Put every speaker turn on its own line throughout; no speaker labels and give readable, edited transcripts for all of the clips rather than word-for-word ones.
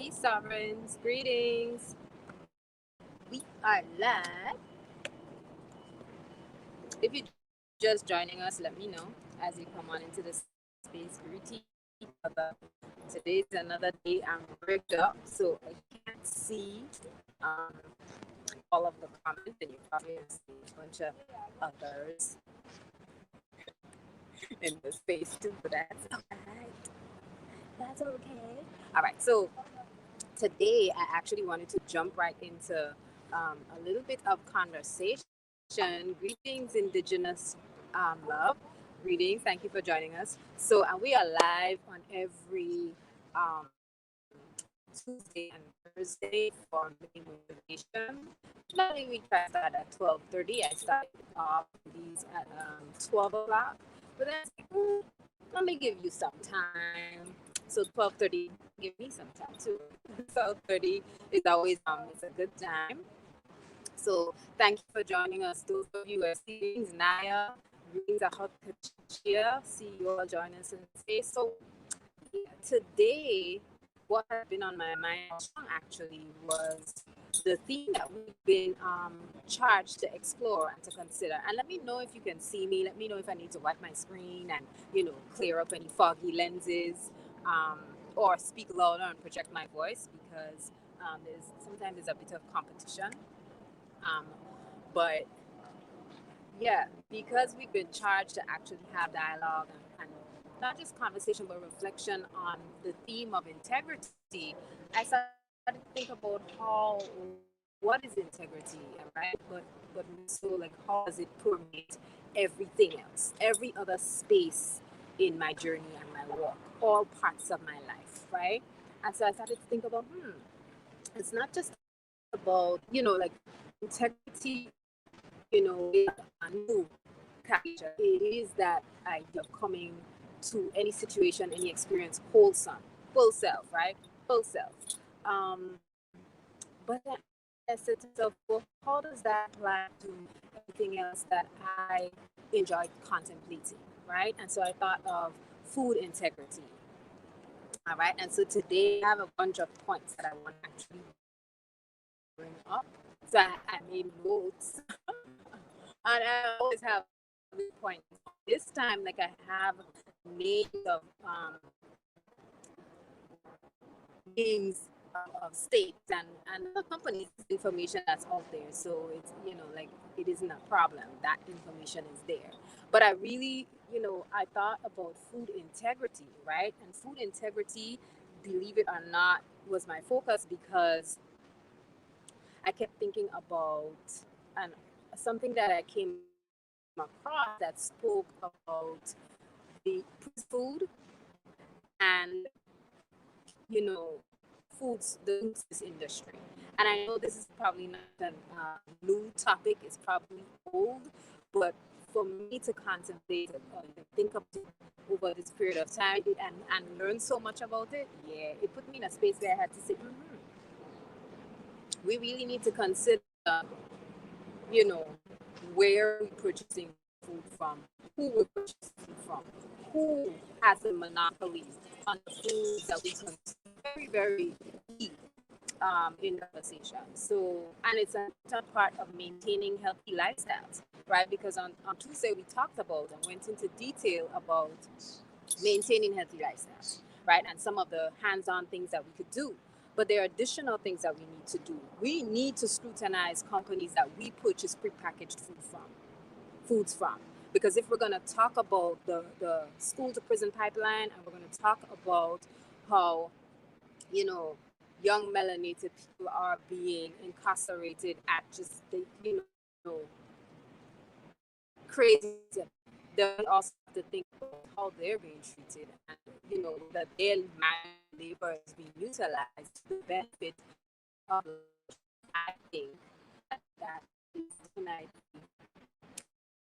Peace, sovereigns. Greetings. We are live. If you're just joining us, let me know as you come on into the space. Greetings, brother. Today's another day. I'm rigged up, so I can't see um, all of the comments, and you're probably going to see a bunch of others in the space too, but that's all right. That's okay. All right, so today I actually wanted to jump right into a little bit of conversation. Greetings, Indigenous love. Greetings. Thank you for joining us. So, and we are live on every Tuesday and Thursday for Money Motivation. Normally, we try to start at 12:30. I started off these at 12 o'clock, but then it's like, let me give you some time. So 12:30, give me some time too. 12:30 is always it's a good time. So thank you for joining us. Those of you who are seeing Naya, greetings Ahot Kachia. See you all join us in the space. So yeah, today, what has been on my mind all along actually was the theme that we've been charged to explore and to consider. And let me know if you can see me. Let me know if I need to wipe my screen and clear up any foggy lenses, um, or speak louder and project my voice because there's a bit of competition. Um, but yeah, because we've been charged to actually have dialogue and not just conversation but reflection on the theme of integrity, I started to think about what is integrity, right? But more so like how does it permeate everything else, every other space in my journey and my walk, all parts of my life, right? And so I started to think about, it's not just about, like integrity, is a new character. It is that idea of coming to any situation, any experience, wholesome, full self, right? Full self. Um, but then I said to myself, well, how does that apply to everything else that I enjoy contemplating, right? And so I thought of food integrity. All right. And so today I have a bunch of points that I want to actually bring up. So I made notes. And I always have points. This time, like I have names of states and other companies information that's out there, so it's like it isn't a problem, that information is there. But I really, I thought about food integrity, right? And food integrity, believe it or not, was my focus because I kept thinking about and something that I came across that spoke about the food and foods, the food service industry. And I know this is probably not a new topic; it's probably old, but for me to contemplate and think about it over this period of time and learn so much about it, yeah, it put me in a space where I had to say, we really need to consider, you know, where we're purchasing food from, who we're purchasing from, who has the monopoly on the foods that we consume. Very, very key in conversation. So, and it's an important part of maintaining healthy lifestyles, right? Because on Tuesday we talked about and went into detail about maintaining healthy lifestyles, right? And some of the hands-on things that we could do. But there are additional things that we need to do. We need to scrutinize companies that we purchase prepackaged foods from. Because if we're going to talk about the school to prison pipeline and we're going to talk about how, you know, young melanated people are being incarcerated at just the, crazy. Then we also have to think about how they're being treated and, that their manual labor is being utilized to the benefit of the. I think that is definitely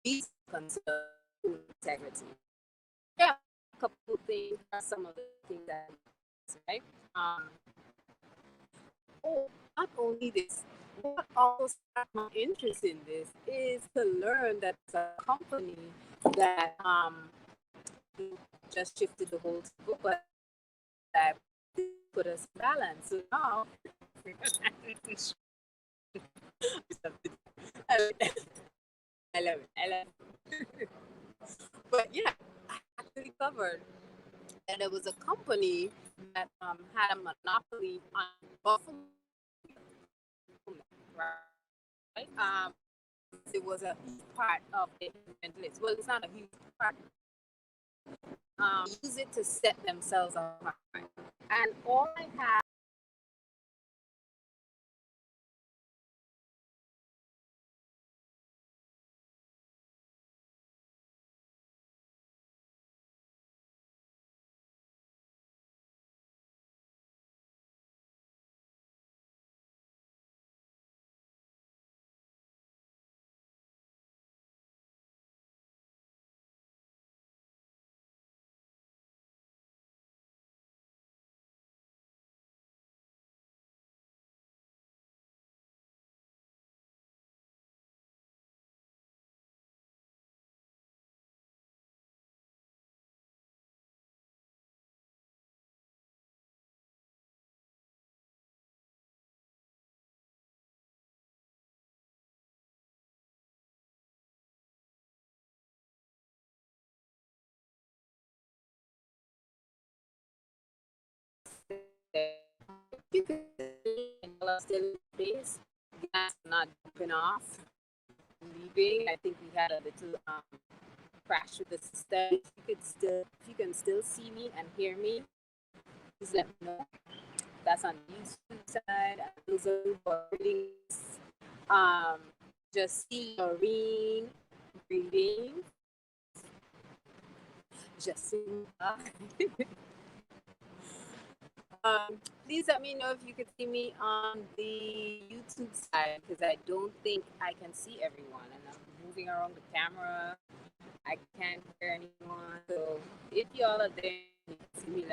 reason to consider food integrity. Yeah, a couple of things are some of the things that right. Oh, not only this, what also sparked my interest in this is to learn that it's a company that just shifted the whole table, but that put us in balance. So now, I love it. I love it. I love it. But yeah, I actually covered that there was a company that had a monopoly on buffalo, right? It was a huge part of the event list. Well, it's not a huge part. Use it to set themselves apart. And all I have you could still in space, gas not jumping off, leaving. I think we had a little crash with the system. If you can still see me and hear me, please let me know. That's on the YouTube side. And those of you who are reading, um, just see your ring, reading, just see. Please let me know if you could see me on the YouTube side because I don't think I can see everyone and I'm moving around the camera. I can't hear anyone. So if y'all are there, you can see me.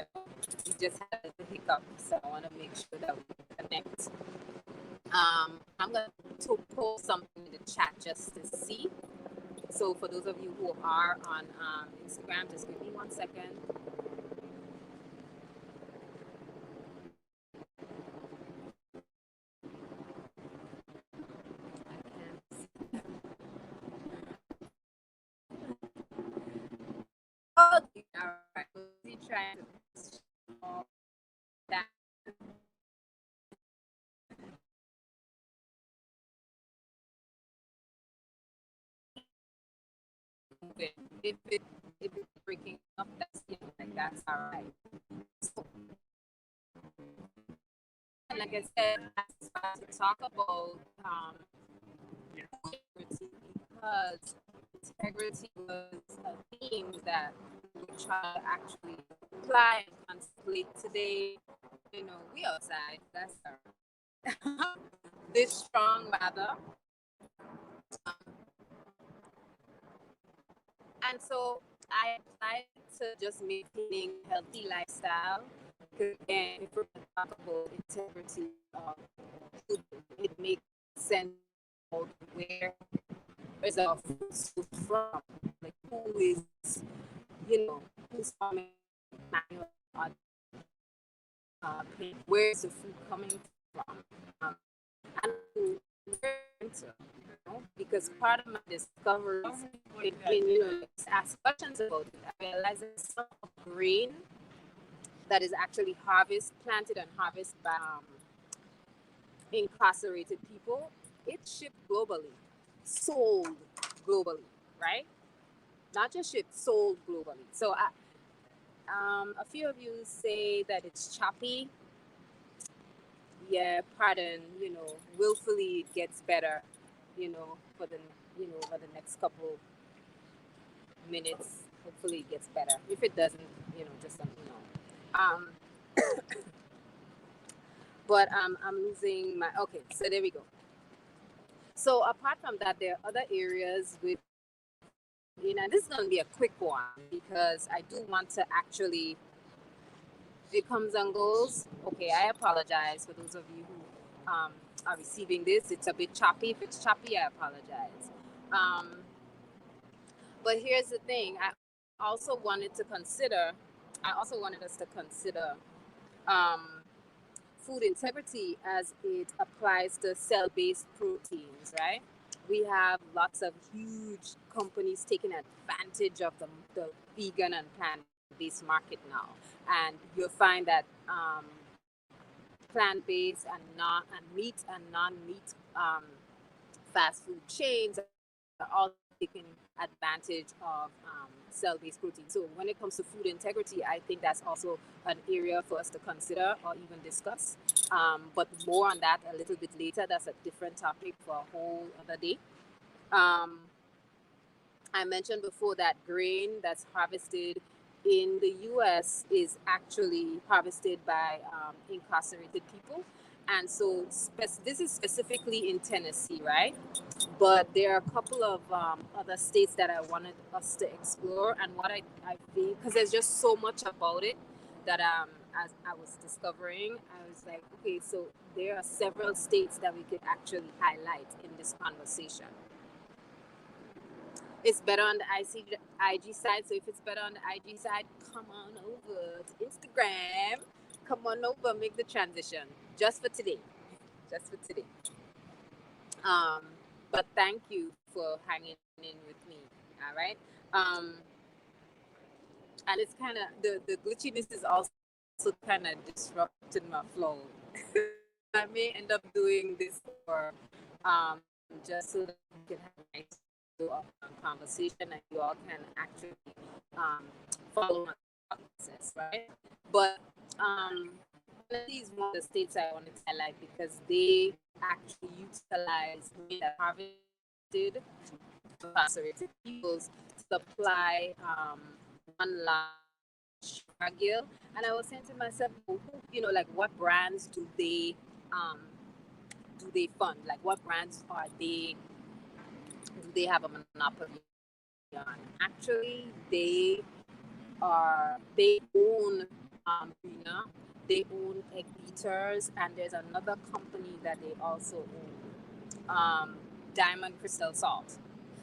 We just had a little hiccup, so I want to make sure that we connect. I'm going to post something in the chat just to see. So for those of you who are on Instagram, just give me 1 second. Okay, all right. We try to that. If it's breaking up, that's like that's all right. So, like I said, I started to talk about integrity because integrity was a theme that we try to actually apply and contemplate today. You know, we outside. That's all right. This strong weather. Um, and so I applied to just maintaining a healthy lifestyle. Because again, if we're going to talk about integrity, it makes sense of where is our food source from, like who is, who's farming manual, where's the food coming from, and because part of my discoveries ask questions about it, I realized that some grain that is actually planted and harvested by incarcerated people, it's shipped globally, sold globally, right? Not just shipped, sold globally. So a few of you say that it's choppy. Yeah, pardon, willfully it gets better, for the next couple minutes. Hopefully it gets better. If it doesn't, just let me know. But I'm losing my, okay, so there we go. So apart from that, there are other areas with, this is going to be a quick one because I do want to actually, it comes and goes. Okay, I apologize for those of you who are receiving this. It's a bit choppy. If it's choppy, I apologize. But here's the thing. I also wanted us to consider food integrity as it applies to cell-based proteins, right? We have lots of huge companies taking advantage of the vegan and plant-based market now, and you'll find that plant-based and non and meat and non-meat fast food chains are all taking advantage of cell-based protein. So when it comes to food integrity, I think that's also an area for us to consider or even discuss. But more on that a little bit later. That's a different topic for a whole other day. Um, I mentioned before that grain that's harvested in the US is actually harvested by incarcerated people. And so this is specifically in Tennessee, right? But there are a couple of other states that I wanted us to explore. And what I feel, because there's just so much about it that as I was discovering, I was like, okay, so there are several states that we could actually highlight in this conversation. It's better on the IG side. So if it's better on the IG side, come on over to Instagram. Come on over, make the transition just for today. Just for today. Um, but thank you for hanging in with me. All right. And it's kind of the glitchiness is also kind of disrupting my flow. I may end up doing this for just so that we can have a nice conversation and you all can actually um, follow my process, right? But Tennessee is one of the states I wanted to highlight because they actually utilize grain that harvested incarcerated peoples to supply one large cargill. And I was saying to myself, like what brands do they fund? Like what brands do they have a monopoly on? Actually, they own Rena, they own Egg Beaters, and there's another company that they also own, Diamond Crystal Salt.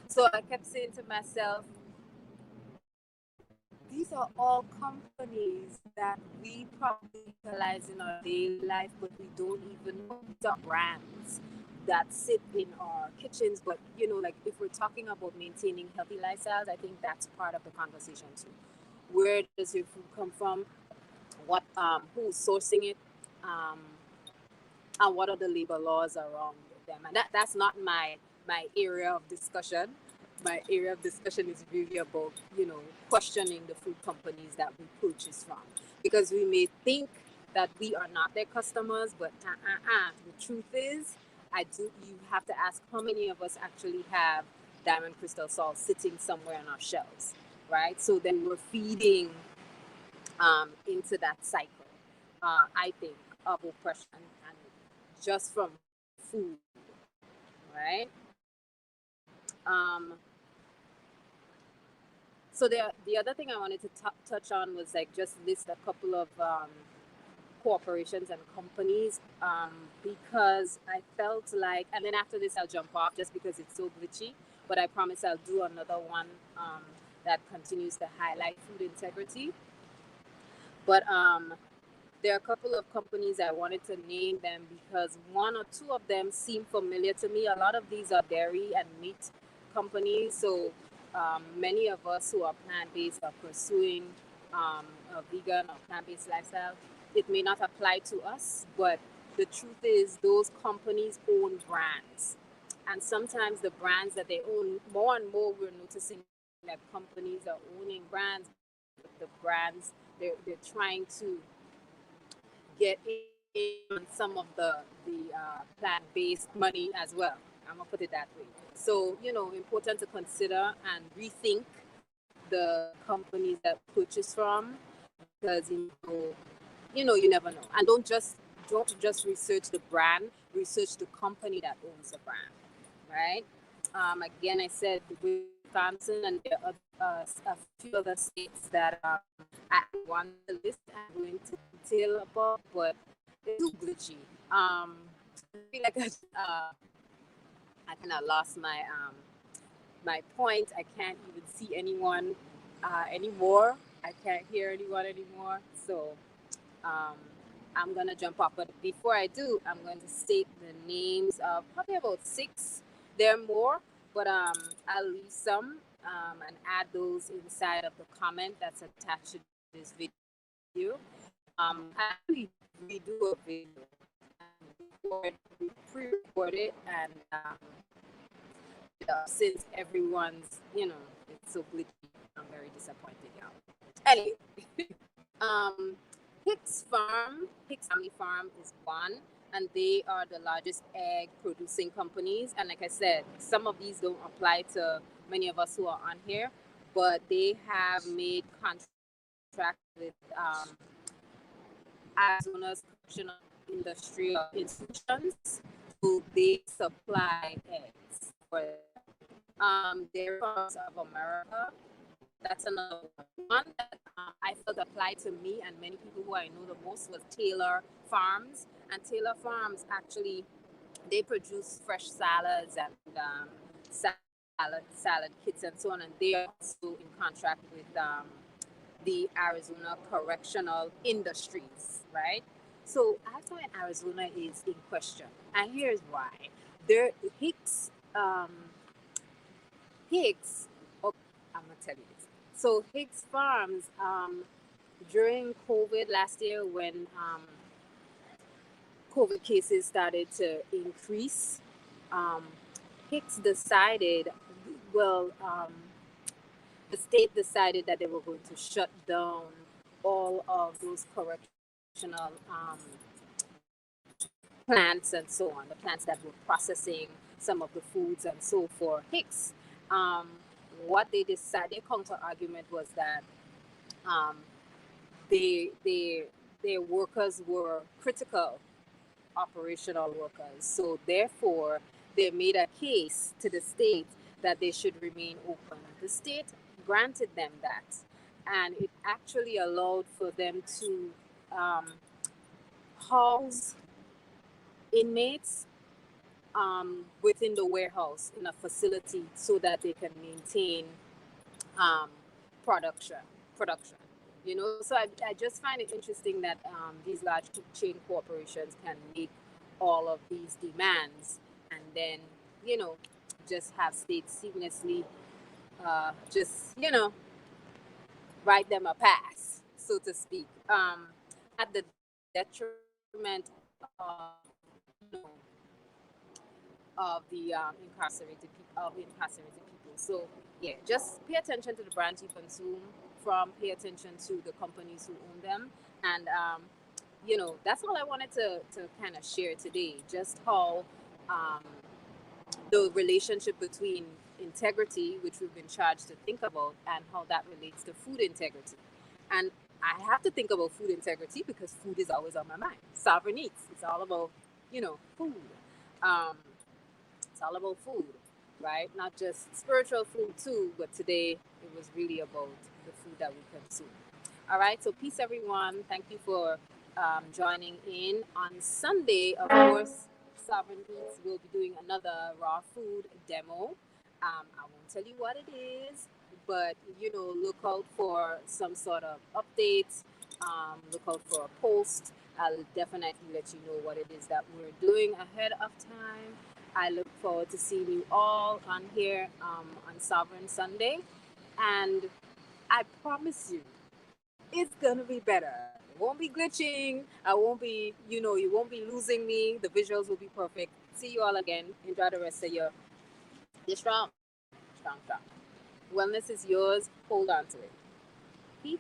So I kept saying to myself, these are all companies that we probably utilize in our daily life, but we don't even know. These are brands that sit in our kitchens. But like if we're talking about maintaining healthy lifestyles, I think that's part of the conversation too. Where does your food come from? What who's sourcing it? Um, and what are the labor laws around them? And that's not my area of discussion. My area of discussion is really about questioning the food companies that we purchase from, because we may think that we are not their customers, but the truth is, you have to ask how many of us actually have Diamond Crystal Salt sitting somewhere on our shelves, right? So then we're feeding into that cycle, I think, of oppression and just from food, right? Um, so the other thing I wanted to touch on was like just list a couple of corporations and companies, because I felt like, and then after this I'll jump off just because it's so glitchy, but I promise I'll do another one that continues to highlight food integrity. But there are a couple of companies I wanted to name them because one or two of them seem familiar to me. A lot of these are dairy and meat companies. So many of us who are plant-based are pursuing a vegan or plant-based lifestyle. It may not apply to us, but the truth is those companies own brands. And sometimes the brands that they own, more and more we're noticing that companies are owning brands, but the brands, they're trying to get in some of the plant-based money as well. I'm gonna put it that way. So important to consider and rethink the companies that purchase from, because you never know. And don't just research the brand, research the company that owns the brand, right? Again, I said Wisconsin, and there are a few other states that I want to list and go into detail about, but they're too glitchy. I feel like I kind of lost my point. I can't even see anyone anymore. I can't hear anyone anymore. So I'm gonna jump off, but before I do, I'm going to state the names of probably about six. There are more, but I'll leave some and add those inside of the comment that's attached to this video. I actually redo a video, pre-record it, and since everyone's, it's so glitchy, I'm very disappointed, y'all. Anyway, um, Hicks Family Farm is one, and they are the largest egg producing companies. And like I said, some of these don't apply to many of us who are on here, but they have made contracts with Arizona's National Industrial Institutions, so they supply eggs for Dairy Farms of America. That's another one that I felt applied to me and many people who I know the most was Taylor Farms. And Taylor Farms actually, they produce fresh salads and salad kits and so on, and they are also in contract with the Arizona Correctional Industries, right? So I find Arizona is in question, and here's why. There, Hicks. Oh, I'm gonna tell you this. So Hicks Farms, during COVID last year, when COVID cases started to increase, um, Hicks decided, well, the state decided that they were going to shut down all of those correctional plants and so on, the plants that were processing some of the foods and so forth. Hicks, um, what they decided, their counter argument was that um, their workers were critical operational workers. So therefore, they made a case to the state that they should remain open. The state granted them that, and it actually allowed for them to house inmates within the warehouse in a facility so that they can maintain um, production. So I just find it interesting that these large chain corporations can make all of these demands and then just have states seamlessly just write them a pass, so to speak, at the detriment of you know, of the incarcerated people. So yeah, just pay attention to the brands you consume from. Pay attention to the companies who own them, and that's all I wanted to kind of share today. Just how the relationship between integrity, which we've been charged to think about, and how that relates to food integrity. And I have to think about food integrity because food is always on my mind. Sovereign Eats, it's all about, food. Um, it's all about food, right? Not just spiritual food too, but today it was really about the food that we consume. All right, so peace, everyone. Thank you for joining in. On Sunday, of course, Sovereign Eats will be doing another raw food demo. I won't tell you what it is, but look out for some sort of updates. Look out for a post. I'll definitely let you know what it is that we're doing ahead of time. I look forward to seeing you all on here on Sovereign Sunday, and I promise you, it's gonna be better. It won't be glitching. I won't be, you won't be losing me. The visuals will be perfect. See you all again. Enjoy the rest of your strong. Wellness is yours. Hold on to it. Peace.